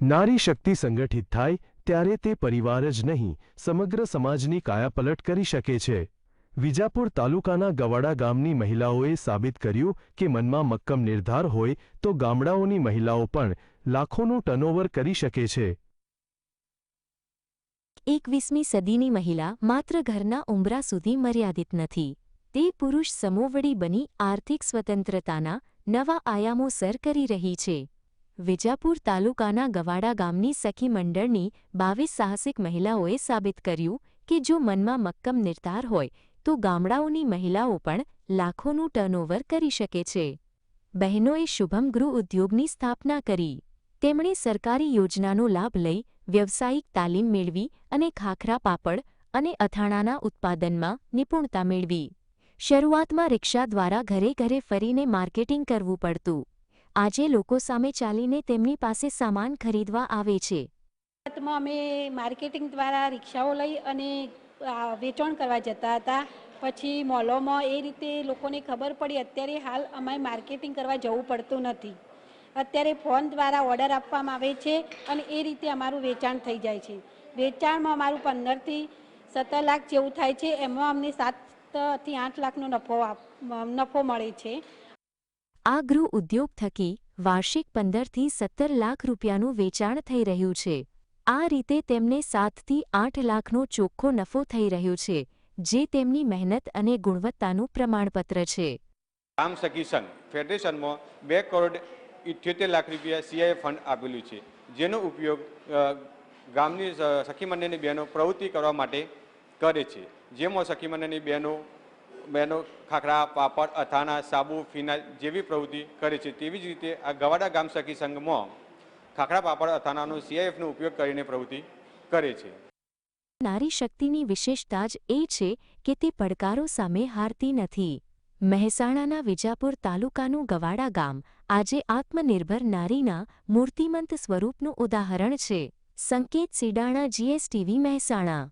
નારી શક્તિ સંગઠિત થાય ત્યારે તે પરિવાર જ નહીં, સમગ્ર સમાજની કાયાપલટ કરી શકે છે. વિજાપુર તાલુકાના ગવાડા ગામની મહિલાઓએ સાબિત કર્યું કે મનમાં મક્કમ નિર્ધાર હોય તો ગામડાઓની મહિલાઓ પણ લાખોનું ટર્નઓવર કરી શકે છે. 21મી સદીની મહિલા માત્ર ઘરના ઉંબરા સુધી મર્યાદિત નથી. તે પુરુષ સમોવડી બની આર્થિક સ્વતંત્રતાના નવા આયામો સર કરી રહી છે. વિજાપુર તાલુકાના ગવાડા ગામની સખી મંડળની 22 સાહસિક મહિલાઓએ સાબિત કર્યું કે જો મનમાં મક્કમ નિર્ધાર હોય તો ગામડાઓની મહિલાઓ પણ લાખોનું ટર્નઓવર કરી શકે છે. બહેનોએ શુભમ ગૃહ ઉદ્યોગની સ્થાપના કરી. તેમણે સરકારી યોજનાનો લાભ લઈ વ્યવસાયિક તાલીમ મેળવી અને ખાખરા પાપડ અને અથાણાના ઉત્પાદનમાં નિપુણતા મેળવી. શરૂઆતમાં રિક્ષા દ્વારા ઘરે ઘરે ફરીને માર્કેટિંગ કરવું પડતું. આજે લોકો સામે ચાલીને તેમની પાસે સામાન ખરીદવા આવે છે. અમે માર્કેટિંગ દ્વારા રિક્ષાઓ લઈ અને વેચાણ કરવા જતા હતા. પછી મોલોમાં એ રીતે લોકોને ખબર પડી. અત્યારે હાલ અમારે માર્કેટિંગ કરવા જવું પડતું નથી. અત્યારે ફોન દ્વારા ઓર્ડર આપવામાં આવે છે અને એ રીતે અમારું વેચાણ થઈ જાય છે. વેચાણમાં અમારું 15 થી 17 લાખ જેવું થાય છે. એમાં અમને 7 થી 8 લાખનો નફો મળે છે. આ ગૃહ ઉદ્યોગ થકી વાર્ષિક 15 થી 17 લાખ રૂપિયાનું વેચાણ થઈ રહ્યું છે. આ રીતે તેમને 7 થી 8 લાખનો ચોખ્ખો નફો થઈ રહ્યો છે, જે તેમની મહેનત અને ગુણવત્તાનું પ્રમાણપત્ર છે. ગામ સખી સંઘ ફેડરેશનમાં 2 કરોડ 78 લાખ રૂપિયા સીઆઈ ફંડ આપેલું છે, જેનો ઉપયોગ ગામની સખી મંડળની બહેનો પ્રવૃત્તિ કરવા માટે કરે છે. જેમાં સખી મંડળની બહેનો ખાખરા પાપડ અથાણા સાબુ ફિનાઇલ જેવી પ્રવૃત્તિ કરે છે. તેવી જ રીતે આ ગવાડા ગામ સખી સંઘમાં ખાખરા પાપડ અથાણાનો સીઆઈએફનો ઉપયોગ કરીને પ્રવૃત્તિ કરે છે. નારી શક્તિની વિશેષતા જ એ છે કે તે પડકારો સામે હારતી નથી. મહેસાણાના વિજાપુર તાલુકાનું ગવાડા ગામ આજે આત્મનિર્ભર નારીના મૂર્તિમંત સ્વરૂપનું ઉદાહરણ છે. સંકેત સીડાણા, GSTV, મહેસાણા.